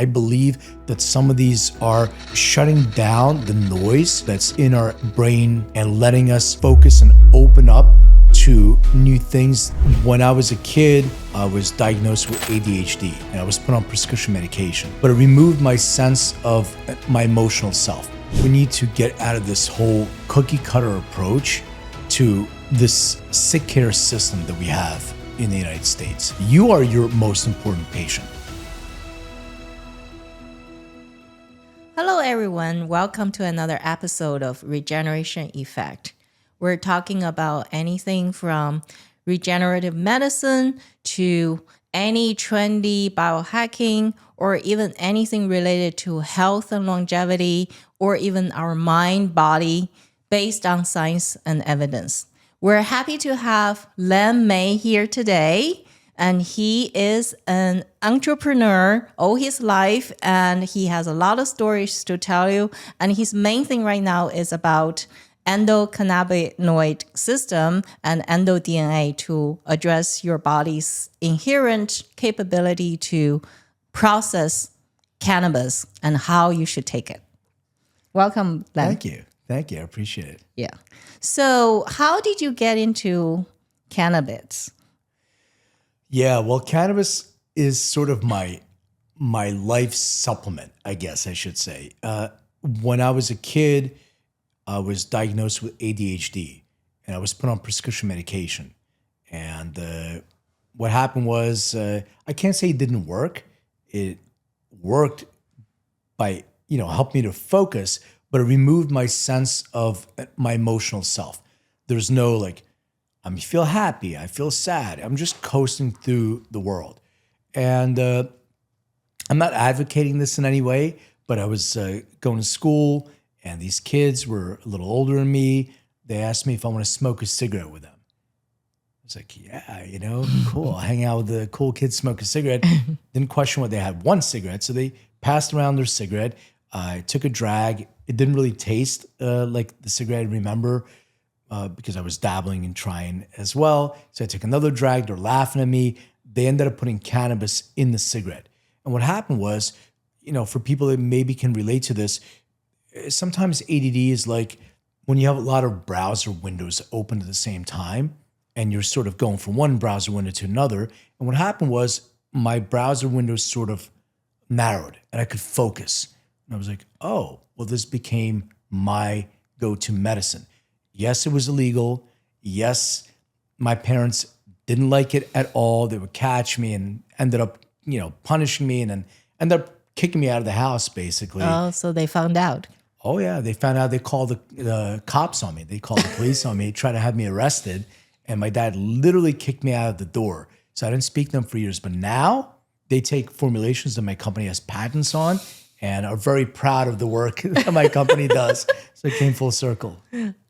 I believe that some of these are shutting down the noise that's in our brain and letting us focus and open up to new things. When I was a kid, I was diagnosed with ADHD and I was put on prescription medication, but it removed my sense of my emotional self. We need to get out of this whole cookie cutter approach to this sick care system that we have in the United States. You are your most important patient. Hello, everyone. Welcome to another episode of Regeneration Effect. We're talking about anything from regenerative medicine to any trendy biohacking, or even anything related to health and longevity, or even our mind, body, based on science and evidence. We're happy to have Len May here today. And he is an entrepreneur all his life, and he has a lot of stories to tell you. And his main thing right now is about endocannabinoid system and endoDNA to address your body's inherent capability to process cannabis and how you should take it. Welcome, Len. Thank you. Thank you. I appreciate it. Yeah. So how did you get into cannabis? Yeah, well, cannabis is sort of my life supplement, I guess I should say. When I was a kid, I was diagnosed with ADHD and I was put on prescription medication. And what happened was, I can't say it didn't work. It worked by, helped me to focus, but it removed my sense of my emotional self. There's no I feel happy, I feel sad. I'm just coasting through the world. And I'm not advocating this in any way, but I was going to school and these kids were a little older than me. They asked me if I want to smoke a cigarette with them. I was like, yeah, cool. I'll hang out with the cool kids, smoke a cigarette. Didn't question what they had, one cigarette. So they passed around their cigarette. I took a drag. It didn't really taste like the cigarette I remember. Because I was dabbling and trying as well. So I took another drag, they're laughing at me. They ended up putting cannabis in the cigarette. And what happened was, for people that maybe can relate to this, sometimes ADD is like when you have a lot of browser windows open at the same time and you're sort of going from one browser window to another. And what happened was my browser windows sort of narrowed and I could focus. And I was like, oh, well, this became my go-to medicine. Yes, it was illegal. Yes, my parents didn't like it at all. They would catch me and ended up, punishing me and then ended up kicking me out of the house, basically. Oh, so they found out. Oh, yeah. They found out. They called the cops on me. They called the police on me, tried to have me arrested. And my dad literally kicked me out of the door. So I didn't speak to them for years. But now they take formulations that my company has patents on and are very proud of the work that my company does. So it came full circle.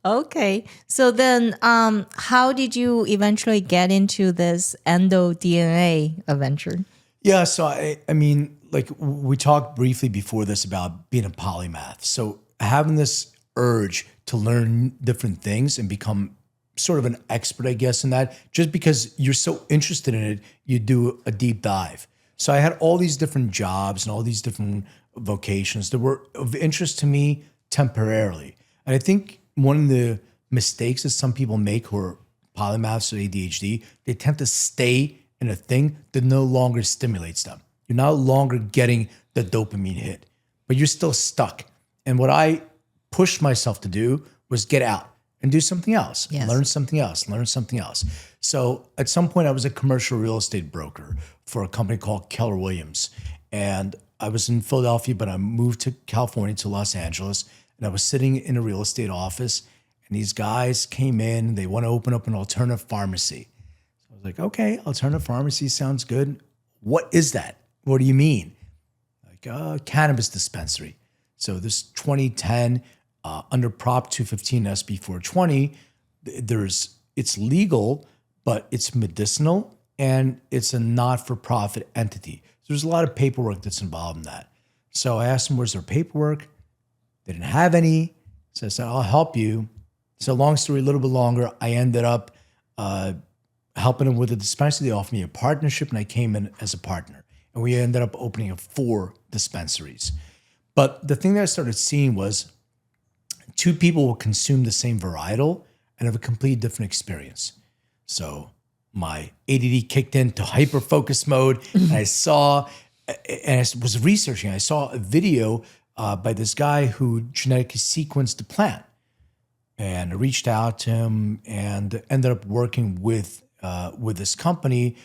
Okay. So then how did you eventually get into this endoDNA adventure? Yeah. So, I mean, we talked briefly before this about being a polymath. So having this urge to learn different things and become sort of an expert, I guess, in that, just because you're so interested in it, you do a deep dive. So I had all these different jobs and all these different vocations that were of interest to me temporarily. And I think one of the mistakes that some people make who are polymaths or ADHD, they tend to stay in a thing that no longer stimulates them. You're no longer getting the dopamine hit, but you're still stuck. And what I pushed myself to do was get out and do something else, learn something else. So at some point I was a commercial real estate broker for a company called Keller Williams. And I was in Philadelphia, but I moved to California, to Los Angeles. And I was sitting in a real estate office and these guys came in, they want to open up an alternative pharmacy. So I was like, okay, alternative pharmacy sounds good. What is that? What do you mean? Like cannabis dispensary. So this 2010 under Prop 215 SB 420, it's legal, but it's medicinal and it's a not-for-profit entity. So there's a lot of paperwork that's involved in that. So I asked them, where's their paperwork? They didn't have any. So I said, I'll help you. So long story, a little bit longer, I ended up helping them with the dispensary. They offered me a partnership and I came in as a partner. And we ended up opening up 4 dispensaries. But the thing that I started seeing was two people will consume the same varietal and have a completely different experience. So my ADD kicked into hyper-focus mode, and I was researching, I saw a video by this guy who genetically sequenced the plant. And I reached out to him and ended up working with this company,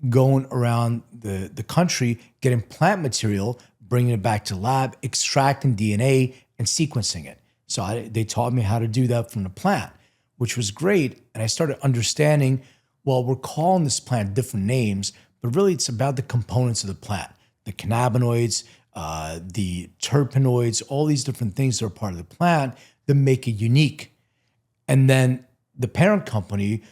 going around the country, getting plant material, bringing it back to lab, extracting DNA, and sequencing it. So they taught me how to do that from the plant, which was great. And I started understanding, well, we're calling this plant different names, but really it's about the components of the plant, the cannabinoids, the terpenoids, all these different things that are part of the plant that make it unique. And then the parent company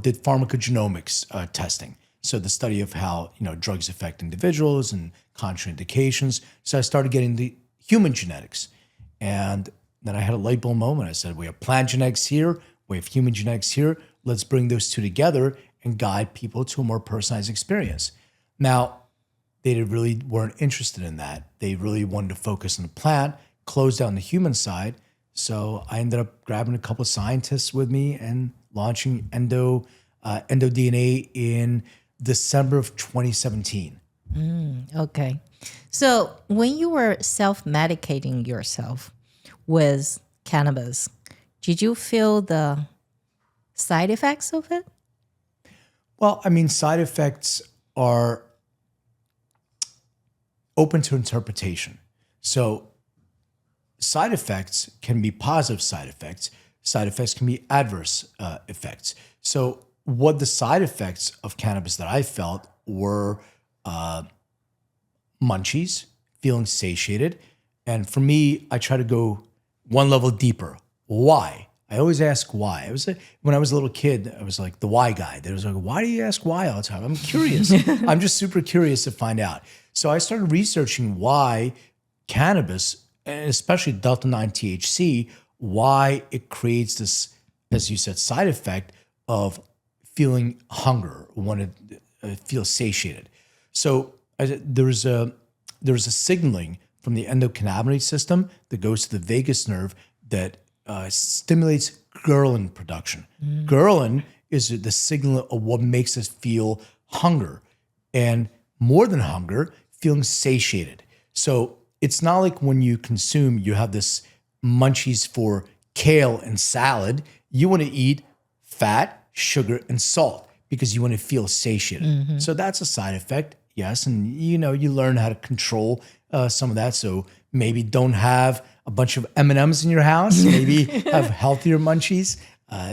did pharmacogenomics testing. So the study of how drugs affect individuals and contraindications. So I started getting the human genetics. And then I had a light bulb moment. I said, we have plant genetics here, we have human genetics here. Let's bring those two together and guide people to a more personalized experience. Now, they really weren't interested in that. They really wanted to focus on the plant, close down the human side. So I ended up grabbing a couple of scientists with me and launching EndoDNA in December of 2017. Okay. So when you were self-medicating yourself with cannabis, did you feel the side effects of it? Well, I mean, side effects are open to interpretation. So side effects can be positive side effects. Side effects can be adverse effects. So what the side effects of cannabis that I felt were munchies, feeling satiated. And for me, I try to go one level deeper. Why? I always ask why. When I was a little kid, I was like the why guy. There was like, why do you ask why all the time? I'm curious. I'm just super curious to find out. So I started researching why cannabis, and especially Delta-9 THC, why it creates this, as you said, side effect of feeling hunger, want to feel satiated. So there's a signaling from the endocannabinoid system that goes to the vagus nerve that stimulates ghrelin production. Ghrelin is the signal of what makes us feel hunger, and more than hunger, feeling satiated. So it's not like when you consume, you have this munchies for kale and salad. You want to eat fat, sugar, and salt because you want to feel satiated. So that's a side effect, yes. And you learn how to control some of that. So maybe don't have a bunch of M&Ms in your house. Maybe have healthier munchies.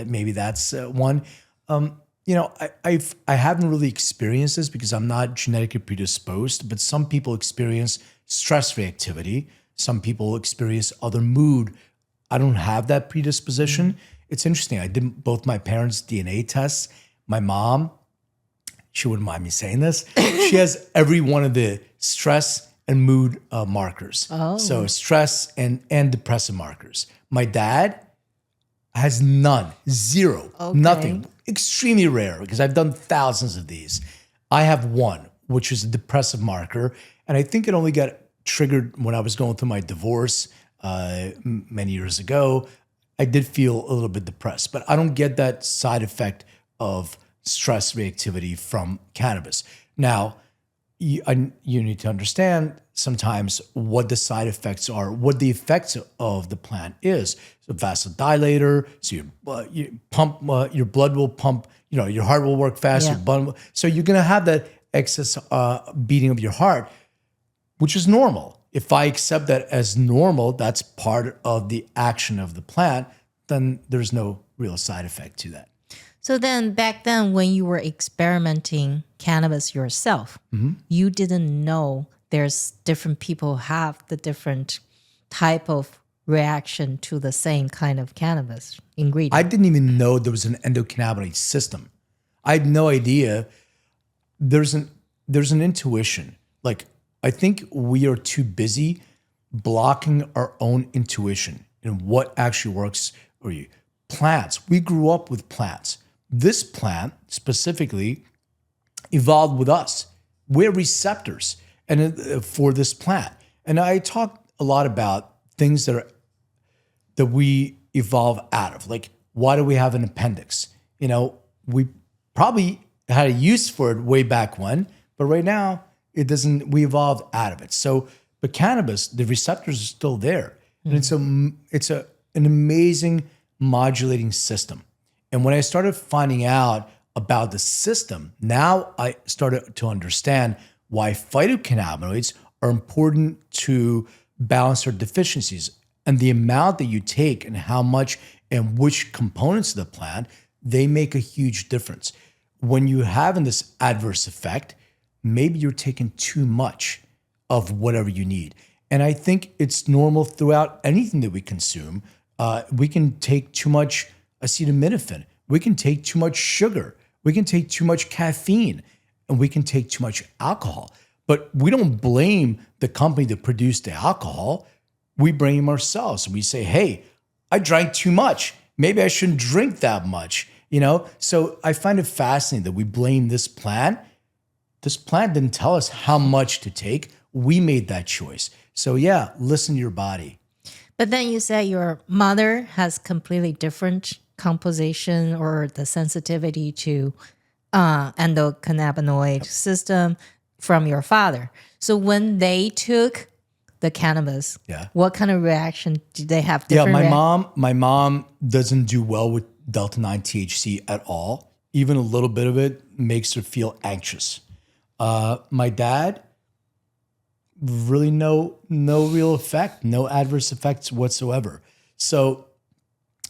Maybe that's one. I haven't really experienced this because I'm not genetically predisposed, but some people experience stress reactivity. Some people experience other mood. I don't have that predisposition. It's interesting. I did both my parents' DNA tests. My mom, she wouldn't mind me saying this, she has every one of the stress and mood markers. Oh. So stress and depressive markers. My dad has none, zero, nothing. Extremely rare because I've done thousands of these. I have one, which is a depressive marker. And I think it only got triggered when I was going through my divorce many years ago. I did feel a little bit depressed, but I don't get that side effect of stress reactivity from cannabis. Now, you need to understand sometimes what the side effects are, what the effects of the plant is. So vasodilator, so your blood will pump, your heart will work faster. Yeah. So you're going to have that excess beating of your heart, which is normal. If I accept that as normal, that's part of the action of the plant, then there's no real side effect to that. So then back then when you were experimenting cannabis yourself, you didn't know there's different people have the different type of reaction to the same kind of cannabis ingredient. I didn't even know there was an endocannabinoid system. I had no idea. There's an intuition. Like, I think we are too busy blocking our own intuition and what actually works for you. Plants, we grew up with plants. This plant specifically evolved with us. We're receptors for this plant. And I talk a lot about things that we evolve out of. Like, why do we have an appendix? We probably had a use for it way back when, but right now it doesn't. We evolved out of it. So, but cannabis, the receptors are still there, and it's an amazing modulating system. And when I started finding out about the system, now I started to understand why phytocannabinoids are important to balance our deficiencies, and the amount that you take and how much and which components of the plant, they make a huge difference. When you have this adverse effect, maybe you're taking too much of whatever you need. And I think it's normal throughout anything that we consume. We can take too much acetaminophen. We can take too much sugar. We can take too much caffeine, and we can take too much alcohol. But we don't blame the company that produced the alcohol. We blame ourselves. We say, hey, I drank too much. Maybe I shouldn't drink that much. So I find it fascinating that we blame this plant. This plant didn't tell us how much to take. We made that choice. So yeah, listen to your body. But then you said your mother has completely different composition or the sensitivity to endocannabinoid system from your father. So when they took the cannabis, what kind of reaction did they have? Yeah, my mom doesn't do well with delta 9 THC at all. Even a little bit of it makes her feel anxious. My dad, really no real effect, no adverse effects whatsoever. So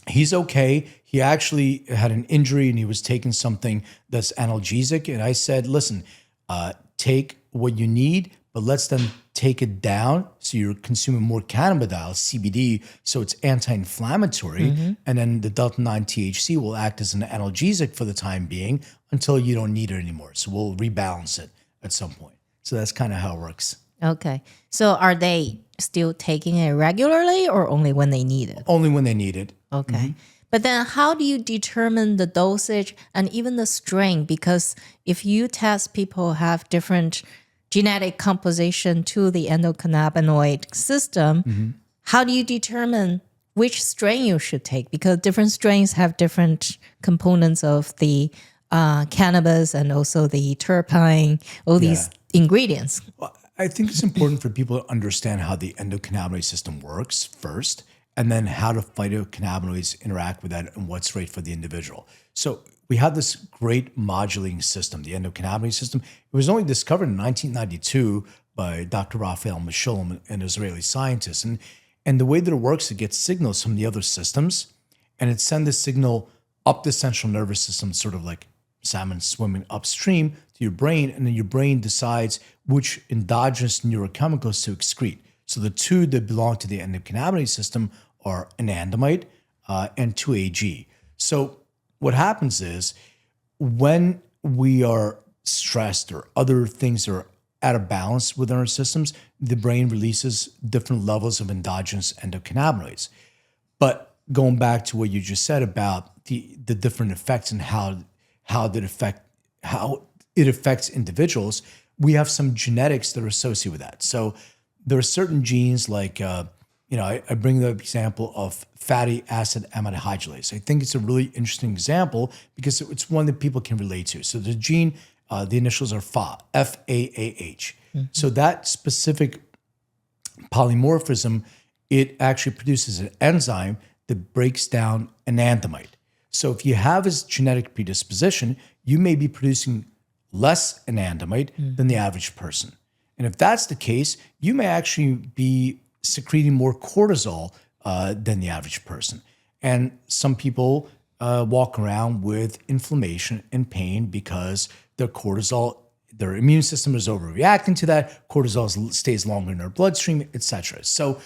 he's okay. He actually had an injury and he was taking something that's analgesic. And I said, listen, take what you need, but let's then take it down so you're consuming more cannabidiol, CBD, so it's anti-inflammatory. And then the delta 9 THC will act as an analgesic for the time being until you don't need it anymore. So we'll rebalance it at some point. So that's kind of how it works. Okay. So are they still taking it regularly or only when they need it? Only when they need it. Okay. But then how do you determine the dosage and even the strain? Because if you test people who have different genetic composition to the endocannabinoid system, how do you determine which strain you should take? Because different strains have different components of the cannabis and also the terpene, all these ingredients. Well, I think it's important for people to understand how the endocannabinoid system works first, and then how the phytocannabinoids interact with that and what's right for the individual. So we have this great modulating system, the endocannabinoid system. It was only discovered in 1992 by Dr. Raphael Mechoulam, an Israeli scientist. And the way that it works, it gets signals from the other systems, and it sends the signal up the central nervous system, sort of like salmon swimming upstream to your brain, and then your brain decides which endogenous neurochemicals to excrete. So the two that belong to the endocannabinoid system are anandamide and 2-AG. So what happens is when we are stressed or other things are out of balance within our systems, the brain releases different levels of endogenous endocannabinoids. But going back to what you just said about the different effects and how it affects individuals, we have some genetics that are associated with that. So there are certain genes like, I bring the example of fatty acid amide hydrolase. I think it's a really interesting example because it's one that people can relate to. So the gene, the initials are FAAH, F-A-A-H. So that specific polymorphism, it actually produces an enzyme that breaks down anandamide. So if you have this genetic predisposition, you may be producing less anandamide than the average person. And if that's the case, you may actually be secreting more cortisol than the average person. And some people walk around with inflammation and pain because their cortisol, their immune system is overreacting to that. Cortisol stays longer in their bloodstream, etc. So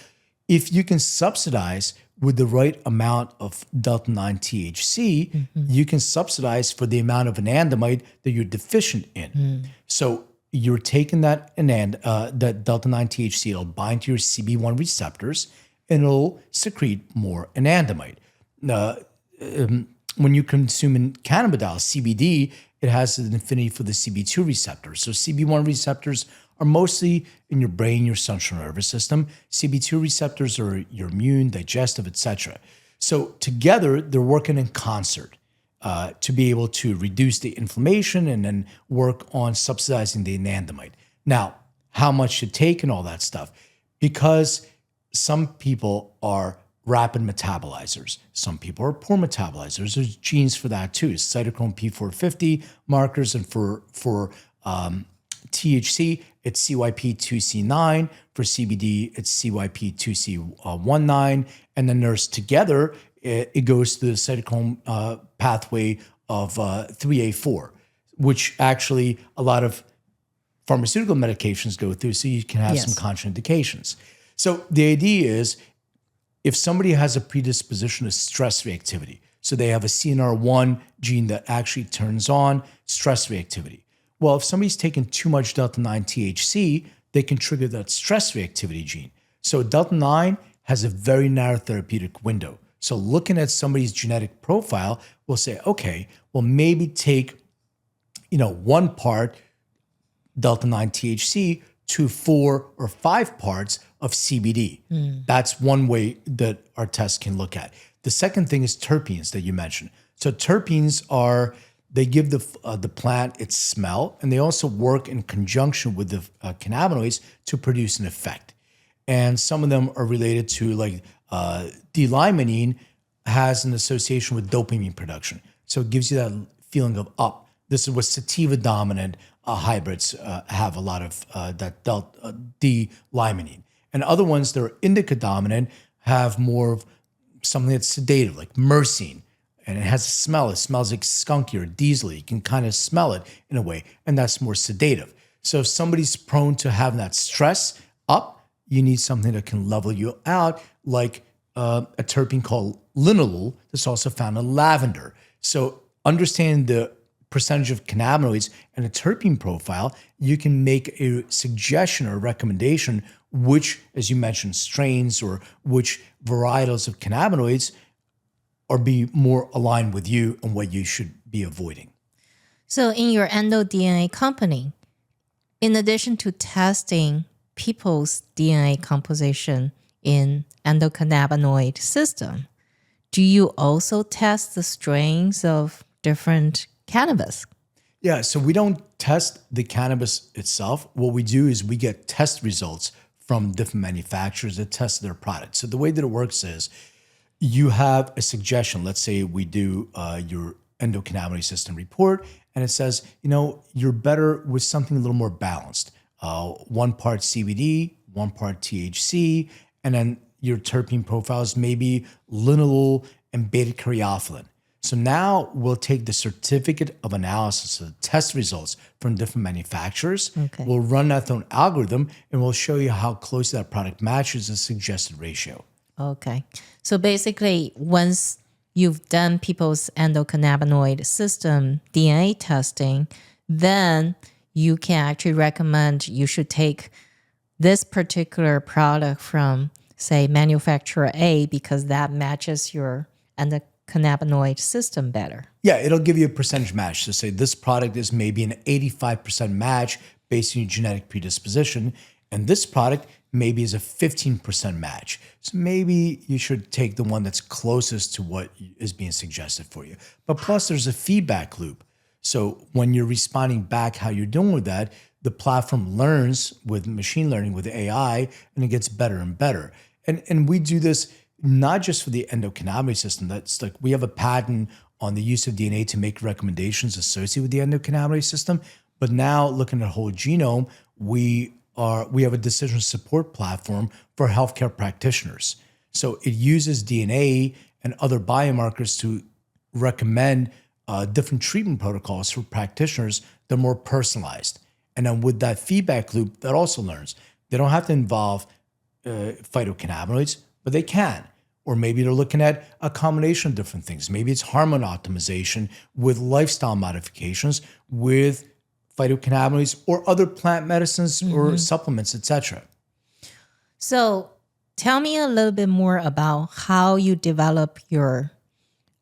if you can subsidize with the right amount of delta 9 THC, you can subsidize for the amount of anandamide that you're deficient in. So you're taking that that delta 9 THC, it'll bind to your CB1 receptors and it'll secrete more anandamide. When you consume cannabidiol, CBD, it has an affinity for the CB2 receptor. So CB1 receptors are mostly in your brain, your central nervous system. CB2 receptors are your immune, digestive, etc. So together, they're working in concert to be able to reduce the inflammation and then work on subsidizing the anandamide. Now, how much to take and all that stuff, because some people are rapid metabolizers. Some people are poor metabolizers. There's genes for that too. Cytochrome P450 markers, and for THC, it's CYP2C9. For CBD, it's CYP2C19. And then there's together, it goes to the cytochrome pathway of 3A4, which actually a lot of pharmaceutical medications go through, so you can have some contraindications. So the idea is, if somebody has a predisposition to stress reactivity, so they have a CNR1 gene that actually turns on stress reactivity. Well, if somebody's taking too much delta-9 THC, they can trigger that stress reactivity gene. So delta-9 has a very narrow therapeutic window. So looking at somebody's genetic profile, we'll say, okay, well, maybe take 1 part delta-9 THC to 4 or 5 parts of CBD. That's one way that our test can look at. The second thing is terpenes that you mentioned. So terpenes they give the plant its smell, and they also work in conjunction with the cannabinoids to produce an effect. And some of them are related to, like D-limonene has an association with dopamine production. So it gives you that feeling of up. This is what sativa dominant hybrids have a lot of that D-limonene. And other ones that are indica dominant have more of something that's sedative, like myrcene. And it has a smell. It smells like skunky or diesel. You can kind of smell it in a way, and that's more sedative. So if somebody's prone to having that stress up, you need something that can level you out, like a terpene called linalool that's also found in lavender. So understanding the percentage of cannabinoids and a terpene profile, you can make a suggestion or a recommendation which, as you mentioned, strains or which varietals of cannabinoids or be more aligned with you and what you should be avoiding. So in your EndoDNA company, in addition to testing people's DNA composition in endocannabinoid system, do you also test the strains of different cannabis? Yeah, so we don't test the cannabis itself. What we do is we get test results from different manufacturers that test their products. So the way that it works is you have a suggestion. Let's say we do your endocannabinoid system report, and it says, you're better with something a little more balanced. 1 part CBD, 1 part THC, and then your terpene profiles maybe linalool and beta-caryophyllene. So now we'll take the certificate of analysis, so the test results from different manufacturers. Okay. We'll run that through an algorithm, and we'll show you how close that product matches the suggested ratio. Okay. So basically, once you've done people's endocannabinoid system DNA testing, then you can actually recommend you should take this particular product from, say, manufacturer A because that matches your endocannabinoid system better. Yeah, it'll give you a percentage match. So say this product is maybe an 85% match based on your genetic predisposition, and this product maybe is a 15% match. So maybe you should take the one that's closest to what is being suggested for you. But plus there's a feedback loop. So when you're responding back how you're doing with that, the platform learns with machine learning, with AI, and it gets better and better. And we do this not just for the endocannabinoid system. That's like we have a patent on the use of DNA to make recommendations associated with the endocannabinoid system. But now looking at whole genome, we have a decision support platform for healthcare practitioners. So it uses DNA and other biomarkers to recommend different treatment protocols for practitioners that are more personalized. And then with that feedback loop, that also learns. They don't have to involve phytocannabinoids, but they can. Or maybe they're looking at a combination of different things. Maybe it's hormone optimization with lifestyle modifications, with phytocannabinoids or other plant medicines or supplements, etc. So tell me a little bit more about how you develop your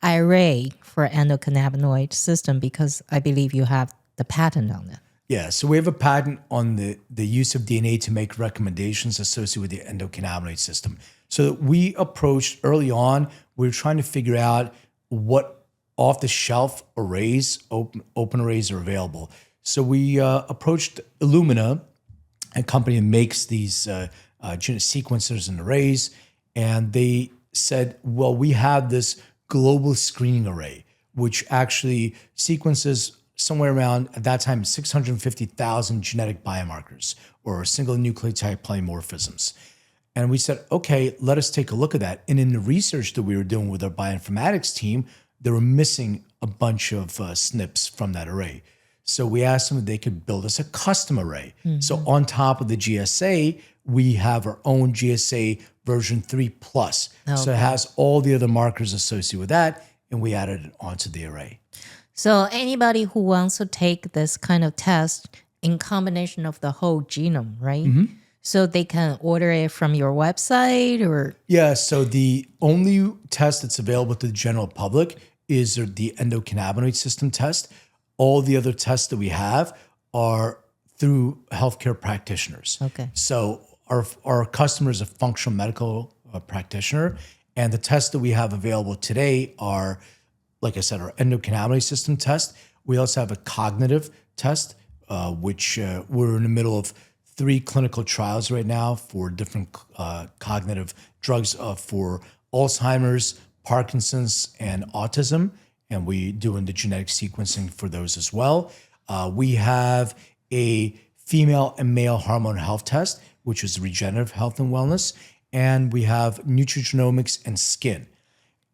array for endocannabinoid system, because I believe you have the patent on it. Yeah, so we have a patent on the use of DNA to make recommendations associated with the endocannabinoid system. So we approached early on, we were trying to figure out what off-the-shelf arrays, open arrays are available. So we approached Illumina, a company that makes these genetic sequencers and arrays, and they said, well, we have this global screening array, which actually sequences somewhere around, at that time, 650,000 genetic biomarkers or single nucleotide polymorphisms. And we said, okay, let us take a look at that. And in the research that we were doing with our bioinformatics team, they were missing a bunch of SNPs from that array. So we asked them if they could build us a custom array. So on top of the GSA, we have our own GSA version 3 plus. So it has all the other markers associated with that, and we added it onto the array. So anybody who wants to take this kind of test in combination of the whole genome, right? So they can order it from your website or? Yeah, so the only test that's available to the general public is the endocannabinoid system test. All the other tests that we have are through healthcare practitioners. Okay. So our customer is a functional medical practitioner, and the tests that we have available today are, like I said, our endocannabinoid system test. We also have a cognitive test, which we're in the middle of 3 clinical trials right now for different cognitive drugs for Alzheimer's, Parkinson's, and autism. And we doing the genetic sequencing for those as well. We have a female and male hormone health test, which is regenerative health and wellness. And we have nutrigenomics and skin.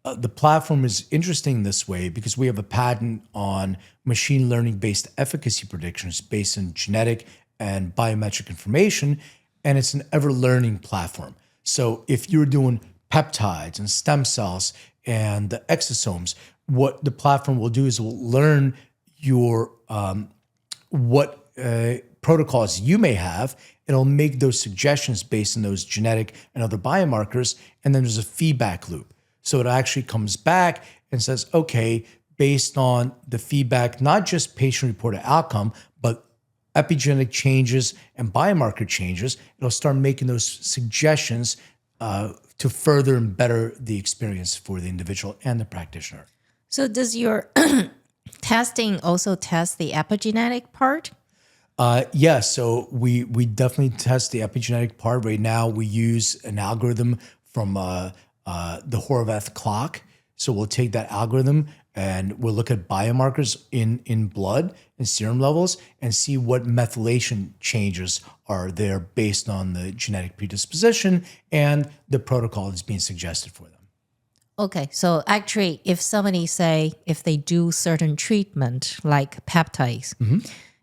The platform is interesting this way because we have a patent on machine learning based efficacy predictions based on genetic and biometric information, and it's an ever learning platform. So if you're doing peptides and stem cells and the exosomes, what the platform will do is will learn your what protocols you may have. It'll make those suggestions based on those genetic and other biomarkers, and then there's a feedback loop. So it actually comes back and says, okay, based on the feedback, not just patient-reported outcome, but epigenetic changes and biomarker changes, it'll start making those suggestions to further and better the experience for the individual and the practitioner. So does your testing also test the epigenetic part? Yeah, so we definitely test the epigenetic part. Right now, we use an algorithm from the Horvath clock. So we'll take that algorithm and we'll look at biomarkers in blood and serum levels and see what methylation changes are there based on the genetic predisposition and the protocol that's being suggested for them. Okay, so actually, if somebody if they do certain treatment like peptides,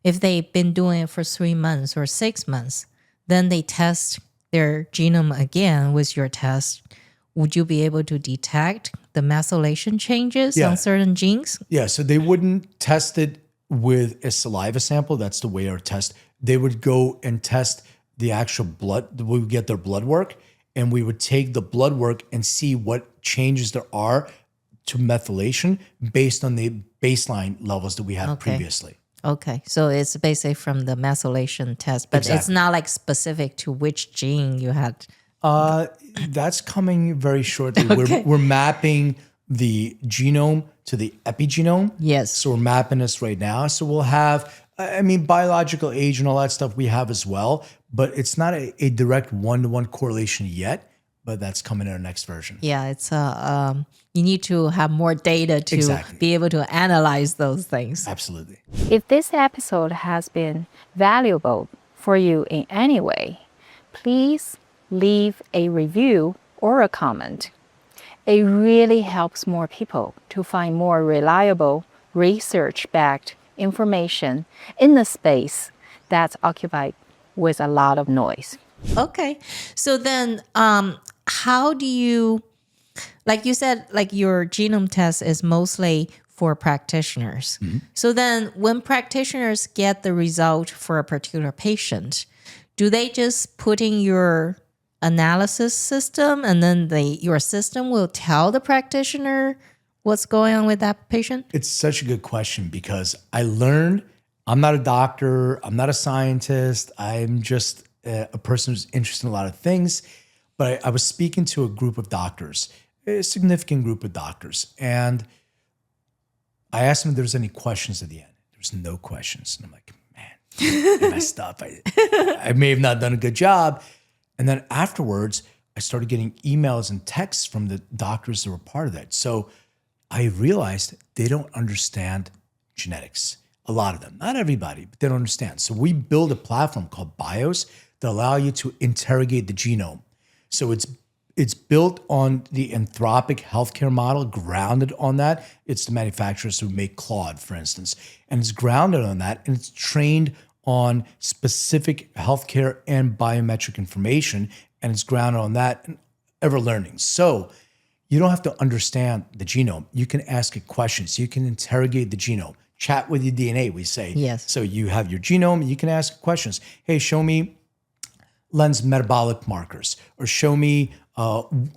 if they've been doing it for 3 months or 6 months, then they test their genome again with your test, would you be able to detect the methylation changes on certain genes? Yeah, so they wouldn't test it with a saliva sample. That's the way our test. They would go and test the actual blood. We would get their blood work, and we would take the blood work and see what changes there are to methylation based on the baseline levels that we had previously. Okay, so it's basically from the methylation test, but it's not like specific to which gene you had. That's coming very shortly. We're mapping the genome to the epigenome. Yes. So we're mapping this right now. So we'll have, biological age and all that stuff we have as well, but it's not a direct one-to-one correlation yet, but that's coming in our next version. Yeah, it's you need to have more data to be able to analyze those things. Absolutely. If this episode has been valuable for you in any way, please leave a review or a comment. It really helps more people to find more reliable, research-backed information in the space that's occupied with a lot of noise. Okay. So then how do you, like you said, like your genome test is mostly for practitioners. So then when practitioners get the result for a particular patient, do they just put in your analysis system and then your system will tell the practitioner what's going on with that patient? It's such a good question because I learned I'm not a doctor. I'm not a scientist. I'm just a person who's interested in a lot of things. But I was speaking to a group of doctors, a significant group of doctors. And I asked them if there was any questions at the end. There was no questions. And I'm like, man, I messed up. I may have not done a good job. And then afterwards, I started getting emails and texts from the doctors that were part of that. So I realized they don't understand genetics. A lot of them, not everybody, but they don't understand. So we build a platform called BIOS that allow you to interrogate the genome. So it's built on the Anthropic healthcare model, grounded on that. It's the manufacturers who make Claude, for instance, and it's grounded on that, and it's trained on specific healthcare and biometric information, and it's grounded on that and ever learning. So you don't have to understand the genome. You can ask it questions. You can interrogate the genome. Chat with your DNA, we say. Yes. So you have your genome, you can ask questions. Hey, show me Len's metabolic markers, or show me hormone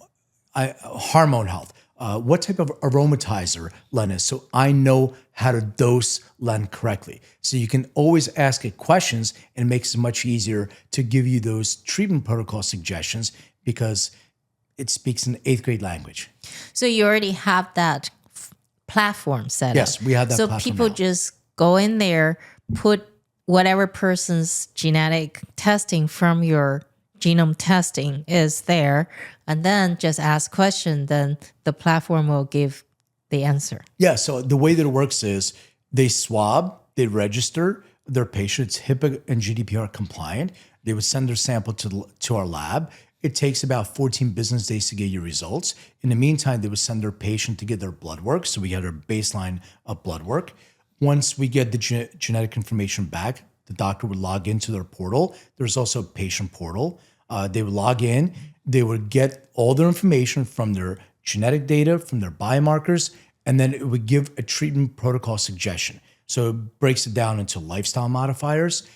health. What type of aromatizer Len is, so I know how to dose Len correctly. So you can always ask it questions, and it makes it much easier to give you those treatment protocol suggestions because it speaks in 8th grade language. So you already have that platform set up. Yes, we have that so platform people now. just go in there, put whatever person's genetic testing from your genome testing is there, and then just ask question, then the platform will give the answer. Yeah, so the way that it works is they swab, they register their patient. It's HIPAA and GDPR compliant. They would send their sample to our lab. It takes about 14 business days to get your results. In the meantime, they would send their patient to get their blood work. So we have their baseline of blood work. Once we get the genetic information back, the doctor would log into their portal. There's also a patient portal. They would log in. They would get all their information from their genetic data, from their biomarkers, and then it would give a treatment protocol suggestion. So it breaks it down into lifestyle modifiers,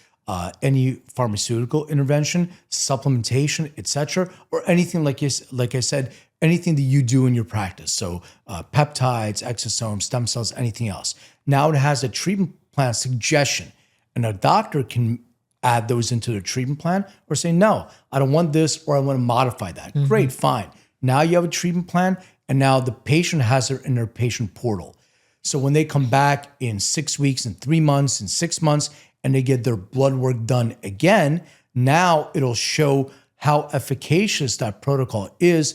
any pharmaceutical intervention, supplementation, etc., or anything like I said, anything that you do in your practice. So peptides, exosomes, stem cells, anything else. Now it has a treatment plan suggestion, and a doctor can add those into their treatment plan or say, no, I don't want this, or I want to modify that. Mm-hmm. Great, fine. Now you have a treatment plan, and now the patient has it in their patient portal. So when they come back in 6 weeks, in 3 months, in 6 months, and they get their blood work done again, now it'll show how efficacious that protocol is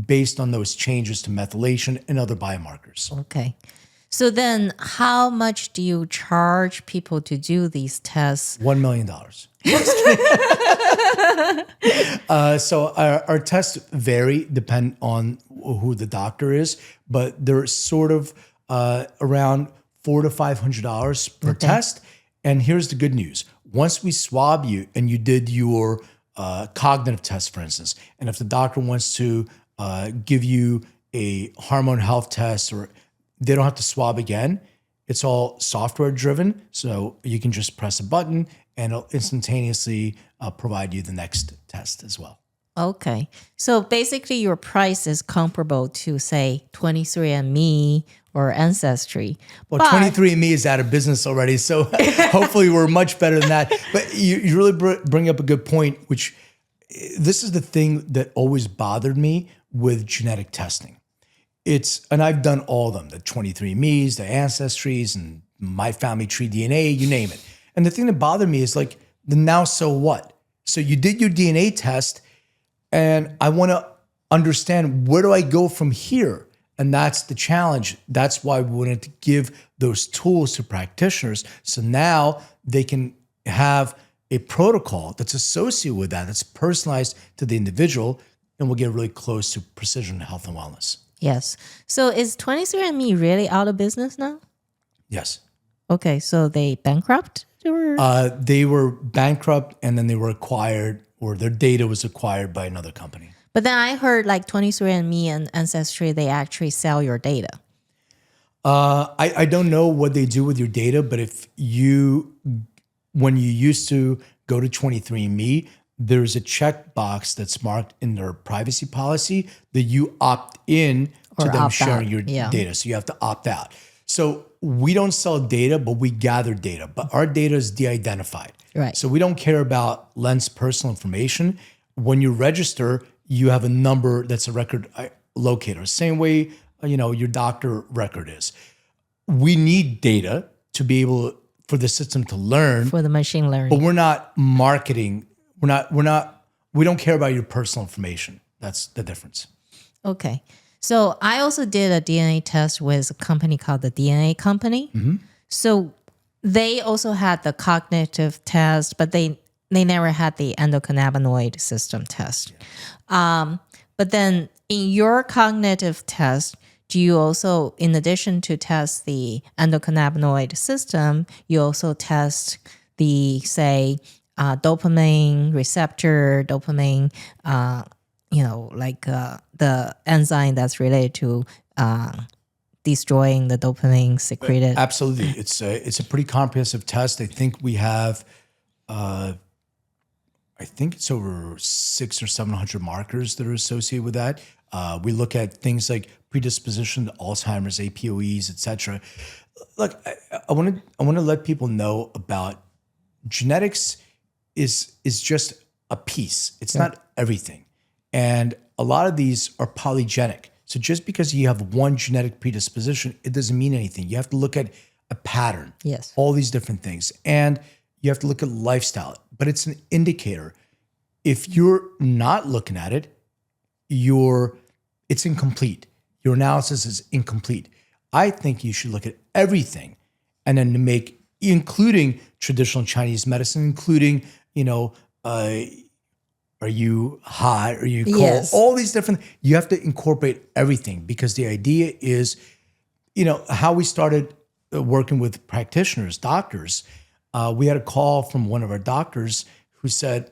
based on those changes to methylation and other biomarkers. Okay. So then how much do you charge people to do these tests? $1 million. So our tests vary, depend on who the doctor is, but they're sort of around $400 to $500 per test. And here's the good news. Once we swab you and you did your cognitive test, for instance, and if the doctor wants to give you a hormone health test, or they don't have to swab again, it's all software driven. So you can just press a button and it'll instantaneously provide you the next test as well. Okay. So basically your price is comparable to, say, 23andMe or Ancestry. Well, 23andMe is out of business already, so hopefully we're much better than that. But you really bring up a good point, which this is the thing that always bothered me with genetic testing. And I've done all of them, the 23andMe's, the Ancestries, and My Family Tree DNA, you name it. And the thing that bothered me is like, the now so what? So you did your DNA test, and I want to understand, where do I go from here? And that's the challenge. That's why we wanted to give those tools to practitioners. So now they can have a protocol that's associated with that, that's personalized to the individual, and we'll get really close to precision health and wellness. Yes. So is 23andMe really out of business now? Yes. Okay. So they bankrupt? They were bankrupt, and then they were acquired, or their data was acquired by another company. But then I heard like 23andMe and Ancestry, they actually sell your data. I don't know what they do with your data, but when you used to go to 23andMe, there's a checkbox that's marked in their privacy policy that you opt in to them sharing your data. So you have to opt out. So we don't sell data, but we gather data. But our data is de-identified. Right. So we don't care about Len's personal information. When you register, you have a number that's a record locator. Same way, your doctor record is. We need data to be able for the system to learn, For the machine learning. but we're not marketing. We don't care about your personal information. That's the difference. Okay. So I also did a DNA test with a company called the DNA Company. So they also had the cognitive test, but they never had the endocannabinoid system test. But then in your cognitive test, do you also, in addition to test the endocannabinoid system, you also test the, say, dopamine receptor, dopamine, the enzyme that's related to destroying the dopamine secreted? Absolutely. It's a pretty comprehensive test. I think we have, it's over 600 or 700 markers that are associated with that. We look at things like predisposition to Alzheimer's, APOEs, et cetera. Look, I want to let people know about genetics is just a piece. It's not everything. And a lot of these are polygenic. So just because you have one genetic predisposition, it doesn't mean anything. You have to look at a pattern. Yes. All these different things. And you have to look at lifestyle. But it's an indicator. If you're not looking at it, it's incomplete. Your analysis is incomplete. I think you should look at everything and then make, including traditional Chinese medicine, including, are you hot? Are you cold? Yes. All these different, you have to incorporate everything because the idea is, how we started working with practitioners, doctors. We had a call from one of our doctors who said,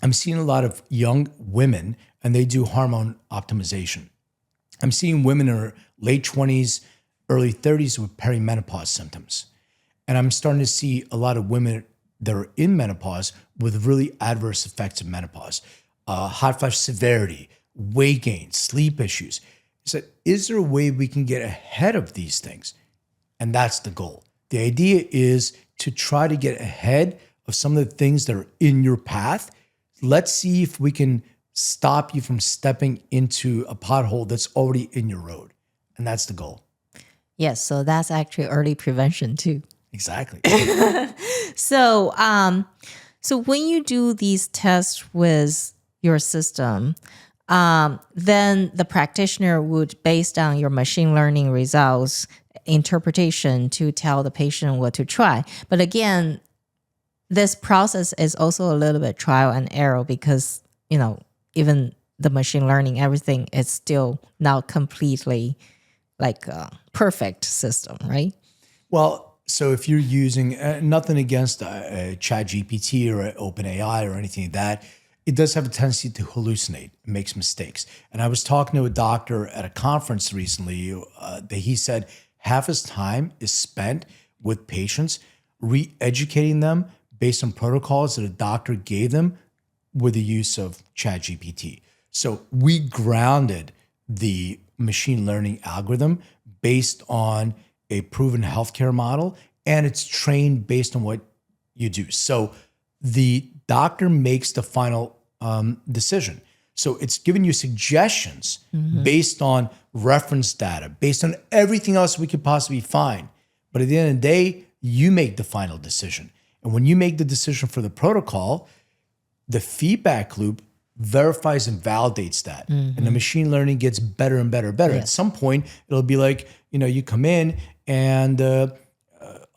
I'm seeing a lot of young women and they do hormone optimization. I'm seeing women in their late 20s, early 30s with perimenopause symptoms. And I'm starting to see a lot of women that are in menopause with really adverse effects of menopause, hot flash severity, weight gain, sleep issues. I said, is there a way we can get ahead of these things? And that's the goal. The idea is to try to get ahead of some of the things that are in your path. Let's see if we can stop you from stepping into a pothole that's already in your road. And that's the goal. Yes. So that's actually early prevention too. Exactly. So, so when you do these tests with your system, then the practitioner would, based on your machine learning results, interpretation to tell the patient what to try. But again, this process is also a little bit trial and error because, even the machine learning, everything is still not completely like a perfect system, right? Well, so if you're using nothing against ChatGPT or OpenAI or anything like that, it does have a tendency to hallucinate, it makes mistakes. And I was talking to a doctor at a conference recently that he said half his time is spent with patients, re-educating them based on protocols that a doctor gave them with the use of ChatGPT. So we grounded the machine learning algorithm based on a proven healthcare model, and it's trained based on what you do. So the doctor makes the final decision. So it's giving you suggestions based on reference data, based on everything else we could possibly find. But at the end of the day, you make the final decision. And when you make the decision for the protocol, the feedback loop verifies and validates that. And the machine learning gets better and better and better. At some point, it'll be like, you come in and,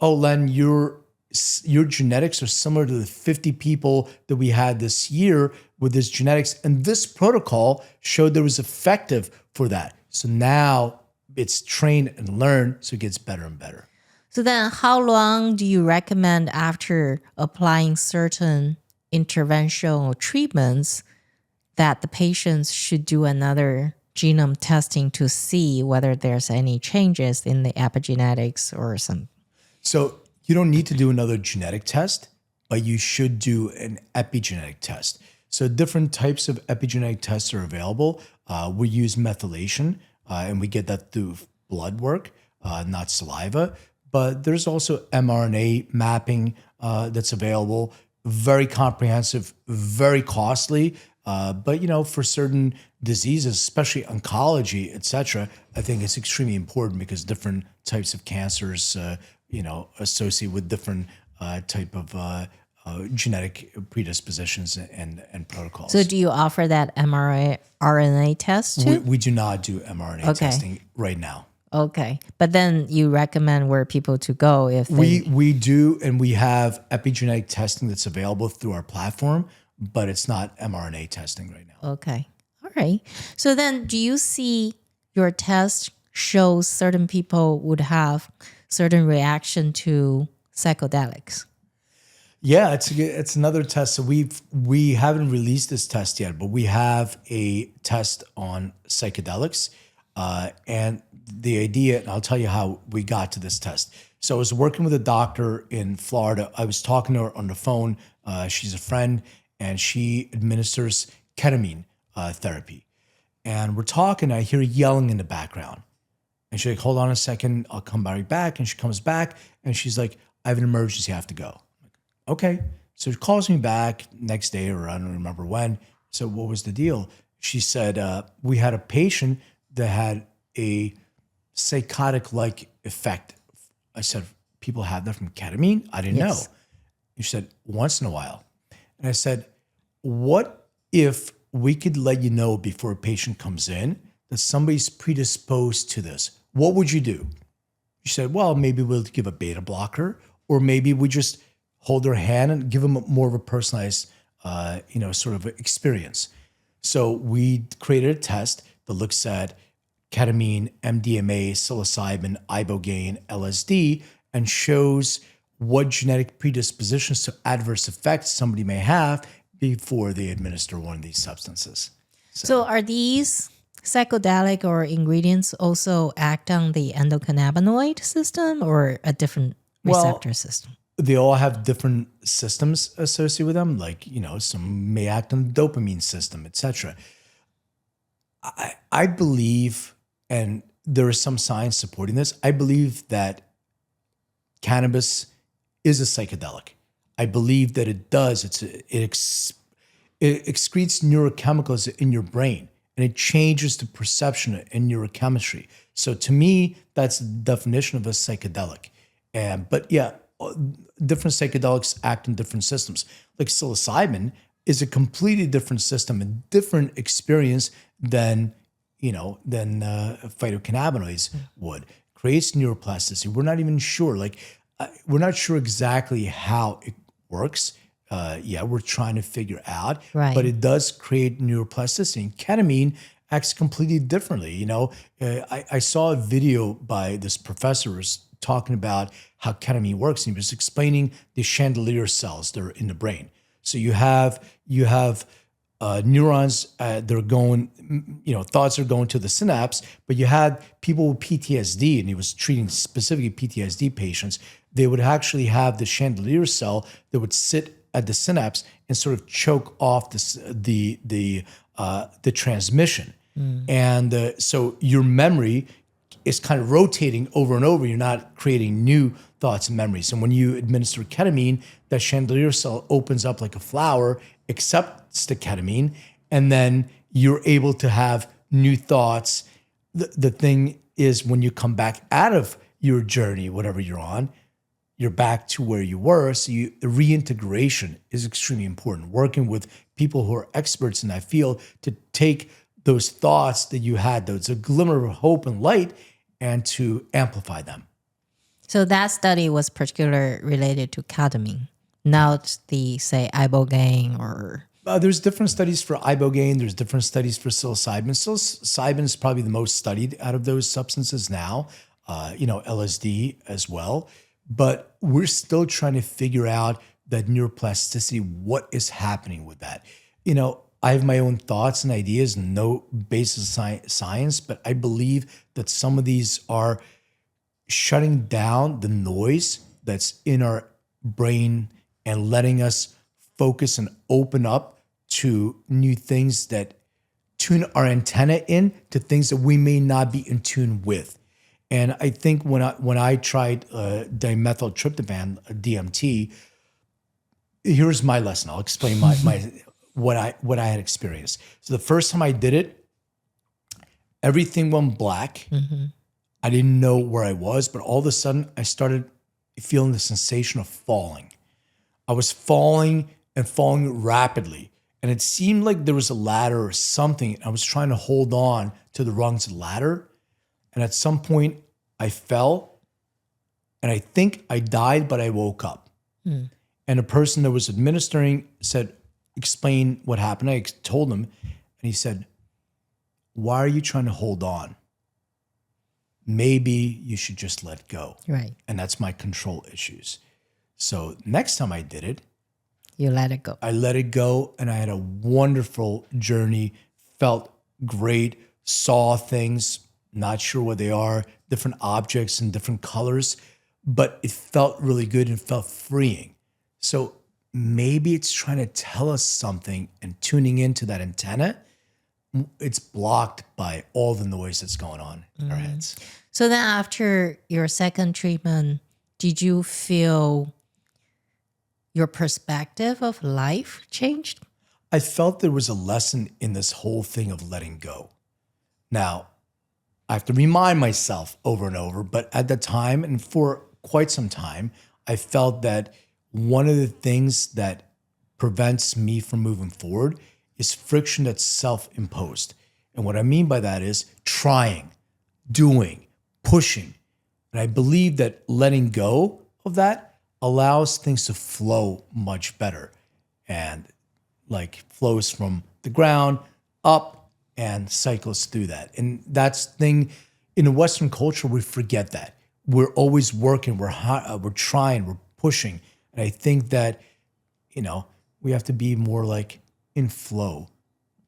Len, your genetics are similar to the 50 people that we had this year with this genetics. And this protocol showed there was effective for that. So now it's trained and learned, so it gets better and better. So then how long do you recommend after applying certain interventional treatments that the patients should do another genome testing to see whether there's any changes in the epigenetics or some? So you don't need to do another genetic test, but you should do an epigenetic test. So different types of epigenetic tests are available. We use methylation, and we get that through blood work. not saliva. But there's also mRNA mapping that's available, very comprehensive, very costly. But for certain diseases, especially oncology, et cetera, I think it's extremely important because different types of cancers, associate with different type of genetic predispositions and protocols. So do you offer that mRNA test too? We do not do mRNA testing right now. Okay. But then you recommend where people to go if they... We do, and we have epigenetic testing that's available through our platform, but it's not mRNA testing right now. Okay. All right. So then do you see your test shows certain people would have certain reaction to psychedelics? Yeah, it's another test. So we haven't released this test yet, but we have a test on psychedelics, and the idea, and I'll tell you how we got to this test. So I was working with a doctor in Florida. I was talking to her on the phone. She's a friend, and she administers ketamine therapy. And we're talking, I hear yelling in the background. And she's like, hold on a second, I'll come right back. And she comes back, and she's like, I have an emergency, I have to go. I'm like, okay. So she calls me back next day, or I don't remember when. So what was the deal? She said, we had a patient that had a psychotic-like effect. I said, people have that from ketamine? I didn't know. She said, once in a while. And I said, what if we could let you know before a patient comes in that somebody's predisposed to this? What would you do? She said, well, maybe we'll give a beta blocker, or maybe we just hold their hand and give them more of a personalized, sort of experience. So we created a test that looks at ketamine, MDMA, psilocybin, ibogaine, LSD, and shows what genetic predispositions to adverse effects somebody may have before they administer one of these substances. So are these psychedelic or ingredients also act on the endocannabinoid system or a different receptor system? They all have different systems associated with them. Like, some may act on the dopamine system, etc. I believe, and there is some science supporting this, I believe that cannabis is a psychedelic. I believe that it does. It excretes neurochemicals in your brain, and it changes the perception in neurochemistry. So to me, that's the definition of a psychedelic. But yeah, different psychedelics act in different systems. Like psilocybin is a completely different system, a different experience than phytocannabinoids would. Creates neuroplasticity. We're not even sure. We're not sure exactly how it works. We're trying to figure out. Right. But it does create neuroplasticity. And ketamine acts completely differently. I saw a video by this professor who was talking about how ketamine works, and he was explaining the chandelier cells that are in the brain. So you have neurons that are going, thoughts are going to the synapse, but you had people with PTSD, and he was treating specifically PTSD patients. They would actually have the chandelier cell that would sit at the synapse and sort of choke off the transmission. And so your memory is kind of rotating over and over. You're not creating new thoughts and memories. And when you administer ketamine, that chandelier cell opens up like a flower, accepts the ketamine, and then you're able to have new thoughts. The thing is, when you come back out of your journey, whatever you're on, you're back to where you were. So the reintegration is extremely important. Working with people who are experts in that field to take those thoughts that you had, those a glimmer of hope and light, and to amplify them. So that study was particularly related to ketamine, not the, say, ibogaine or... There's different studies for ibogaine. There's different studies for psilocybin. Psilocybin is probably the most studied out of those substances now, LSD as well. But we're still trying to figure out that neuroplasticity, what is happening with that. I have my own thoughts and ideas, no basis of science, but I believe that some of these are shutting down the noise that's in our brain and letting us focus and open up to new things that tune our antenna in to things that we may not be in tune with. And I think when I tried dimethyltryptophan, DMT, here's my lesson. I'll explain my what I had experienced. So the first time I did it, everything went black. I didn't know where I was, but all of a sudden I started feeling the sensation of falling. I was falling and falling rapidly. And it seemed like there was a ladder or something. I was trying to hold on to the rungs of the ladder. And at some point I fell and I think I died, but I woke up. And the person that was administering said, explain what happened. I told him, and he said, why are you trying to hold on? Maybe you should just let go. Right. And that's my control issues. So next time I did it, You let it go. I let it go and I had a wonderful journey, felt great, saw things, not sure what they are, different objects and different colors, but it felt really good and felt freeing. So maybe it's trying to tell us something and tuning into that antenna. It's blocked by all the noise that's going on in our heads. So then after your second treatment, did you feel your perspective of life changed? I felt there was a lesson in this whole thing of letting go. Now, I have to remind myself over and over, but at the time and for quite some time, I felt that one of the things that prevents me from moving forward is friction that's self-imposed. And what I mean by that is trying, doing, pushing. And I believe that letting go of that allows things to flow much better and like flows from the ground up and cycles through that. And that's the thing in the Western culture, we forget that. We're always working, we're trying, we're pushing. And I think that, we have to be more like in flow,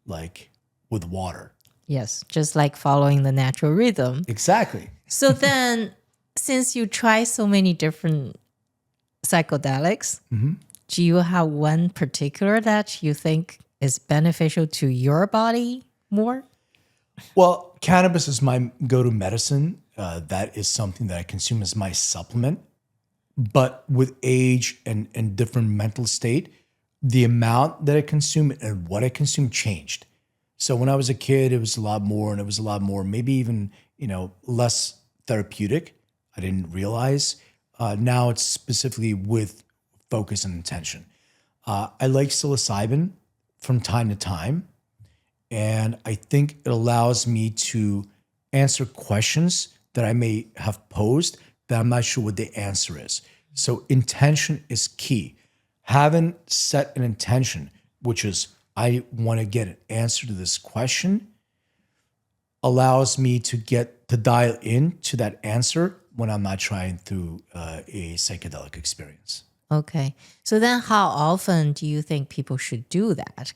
like with water. Yes, just like following the natural rhythm. Exactly. So then, since you try so many different psychedelics, do you have one particular that you think is beneficial to your body more? Well, cannabis is my go-to medicine. That is something that I consume as my supplement. But with age and different mental state, the amount that I consume and what I consume changed. So when I was a kid, it was a lot more, and it was a lot more, maybe even, less therapeutic. I didn't realize. Now it's specifically with focus and intention. I like psilocybin from time to time. And I think it allows me to answer questions that I may have posed that I'm not sure what the answer is. So intention is key. Having set an intention, which is I want to get an answer to this question, allows me to dial in to that answer when I'm not trying through a psychedelic experience. Okay. So then how often do you think people should do that?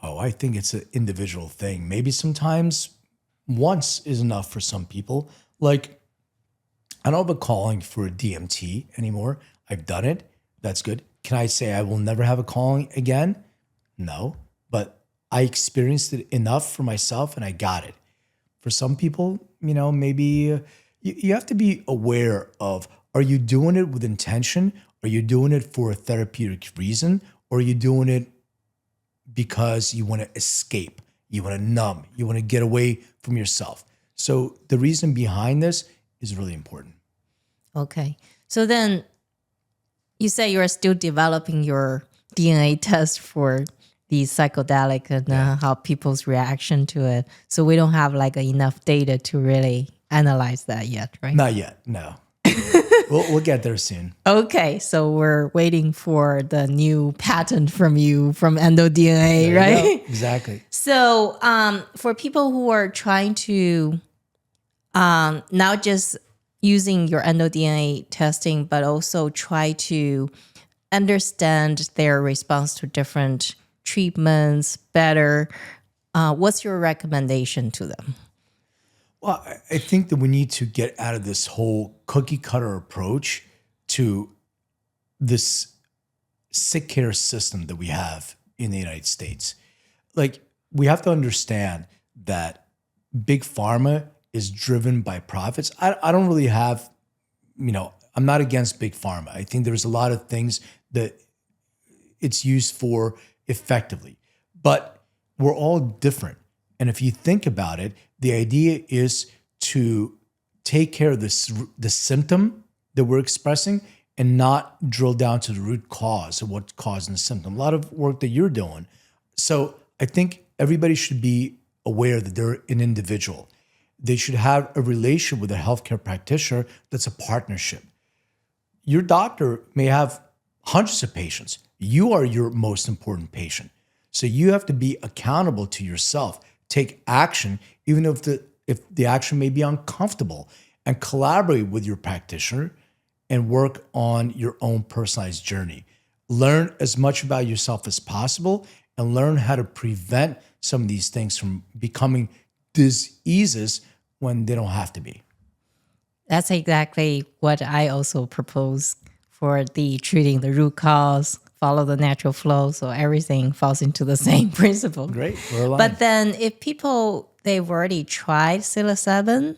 Oh, I think it's an individual thing. Maybe sometimes once is enough for some people. Like, I don't have a calling for a DMT anymore. I've done it. That's good. Can I say I will never have a calling again? No. But I experienced it enough for myself and I got it. For some people, maybe you have to be aware of, are you doing it with intention? Are you doing it for a therapeutic reason? Or are you doing it because you want to escape, you want to numb, you want to get away from yourself? So the reason behind this is really important. Okay. So then you say you're still developing your DNA test for the psychedelic and how people's reaction to it. So we don't have like enough data to really analyze that yet, right? Not yet, no. We'll get there soon. Okay, so we're waiting for the new patent from you from EndoDNA, right? Exactly. So for people who are trying to not just using your EndoDNA testing, but also try to understand their response to different treatments better, what's your recommendation to them? Well, I think that we need to get out of this whole cookie cutter approach to this sick care system that we have in the United States. Like, we have to understand that big pharma is driven by profits, I don't really have, I'm not against big pharma. I think there's a lot of things that it's used for effectively, but we're all different. And if you think about it, the idea is to take care of the symptom that we're expressing and not drill down to the root cause of what's causing the symptom. A lot of work that you're doing. So I think everybody should be aware that they're an individual. They should have a relationship with a healthcare practitioner that's a partnership. Your doctor may have hundreds of patients. You are your most important patient. So you have to be accountable to yourself. Take action, even if the action may be uncomfortable, and collaborate with your practitioner and work on your own personalized journey. Learn as much about yourself as possible and learn how to prevent some of these things from becoming diseases when they don't have to be. That's exactly what I also propose for the treating the root cause, follow the natural flow, so everything falls into the same principle. Great, we're aligned. But then if people, they've already tried psilocybin,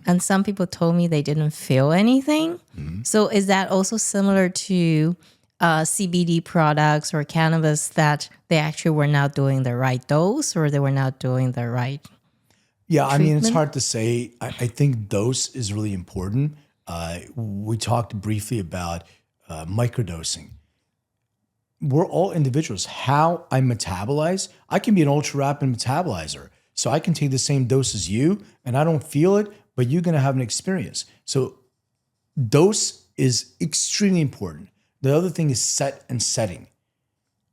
and some people told me they didn't feel anything. So is that also similar to CBD products or cannabis that they actually were not doing the right dose or they were not doing the right? Yeah, I mean, it's treatment? hard to say. I think dose is really important. We talked briefly about microdosing. We're all individuals. How I metabolize, I can be an ultra rapid metabolizer. So I can take the same dose as you and I don't feel it, but you're going to have an experience. So dose is extremely important. The other thing is set and setting,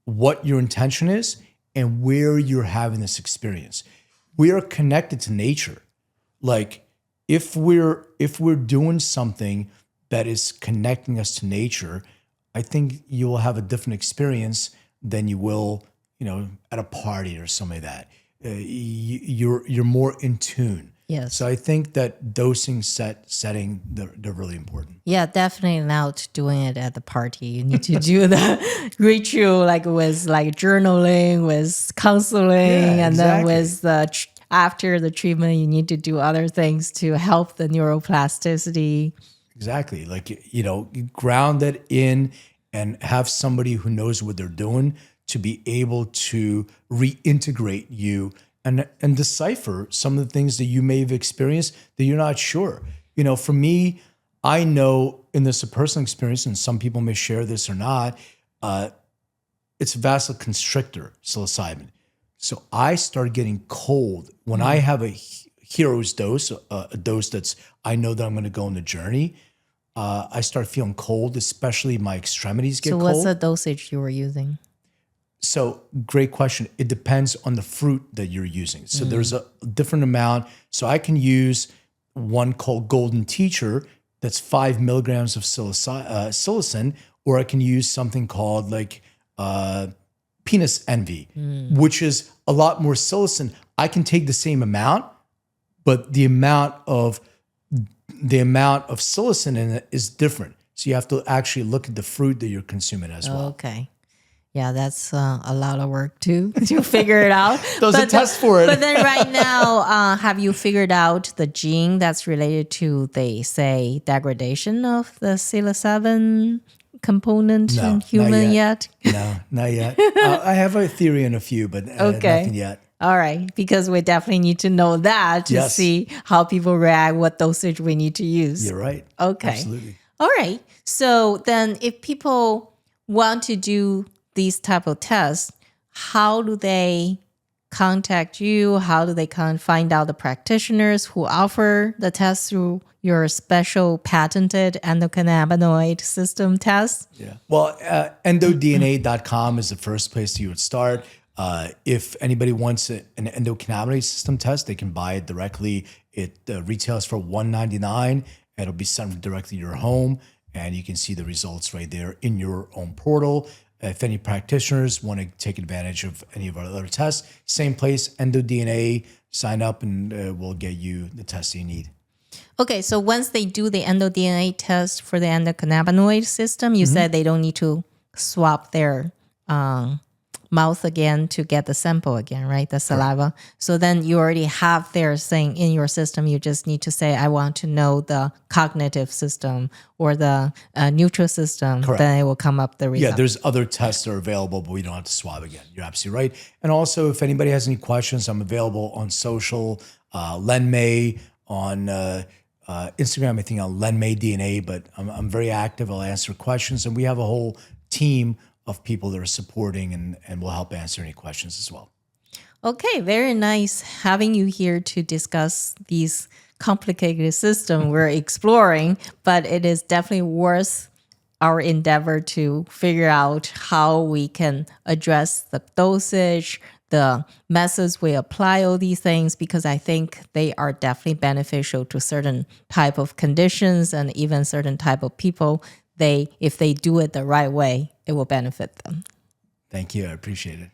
what your intention is and where you're having this experience. We are connected to nature. Like if we're doing something that is connecting us to nature, I think you will have a different experience than you will, at a party or something like that. You're more in tune. Yes. So I think that dosing, setting, they're really important. Yeah, definitely not doing it at the party. You need to do the ritual with journaling, with counseling, and then exactly. with after the treatment, you need to do other things to help the neuroplasticity. Exactly. Ground that in and have somebody who knows what they're doing to be able to reintegrate you and decipher some of the things that you may have experienced that you're not sure. For me, I know in this a personal experience, and some people may share this or not, it's vasoconstrictor, psilocybin. So I started getting cold when I have a hero's dose, a dose that's, I know that I'm going to go on the journey. I start feeling cold, especially my extremities get So cold. what's the dosage you were using? So great question. It depends on the fruit that you're using. So there's a different amount. So I can use one called Golden Teacher that's 5 milligrams of psilocin, or I can use something called Penis Envy, which is a lot more psilocin. I can take the same amount, but the amount of psilocin in it is different. So you have to actually look at the fruit that you're consuming as well. Okay. Yeah, that's a lot of work to figure it out. There's a test for it. But then right now, have you figured out the gene that's related to, they say, degradation of the psilocybin component in human yet? No, not yet. I have a theory and a few, but nothing yet. All right, because we definitely need to know that to see how people react, what dosage we need to use. You're right. Okay. Absolutely. All right. So then if people want to do these type of tests, how do they contact you? How do they find out the practitioners who offer the test through your special patented endocannabinoid system test? Yeah. Well, endodna.com is the first place you would start. If anybody wants an endocannabinoid system test, they can buy it directly. It retails for $199. It'll be sent directly to your home, and you can see the results right there in your own portal. If any practitioners want to take advantage of any of our other tests, same place, EndoDNA, sign up and we'll get you the test you need. Okay, so once they do the EndoDNA test for the endocannabinoid system, you said they don't need to swap their mouth again to get the sample again, right? The saliva. So then you already have their thing in your system. You just need to say, I want to know the cognitive system or the neutral system. Correct. Then it will come up the result. Yeah, there's other tests that are available, but we don't have to swab again. You're absolutely right. And also, if anybody has any questions, I'm available on social, Len May on Instagram, I think on Len May DNA, but I'm very active. I'll answer questions, and we have a whole team of people that are supporting and will help answer any questions as well. Okay, very nice having you here to discuss these complicated systems we're exploring, but it is definitely worth our endeavor to figure out how we can address the dosage, the methods we apply all these things, because I think they are definitely beneficial to certain type of conditions and even certain type of people. If they do it the right way, it will benefit them. Thank you. I appreciate it.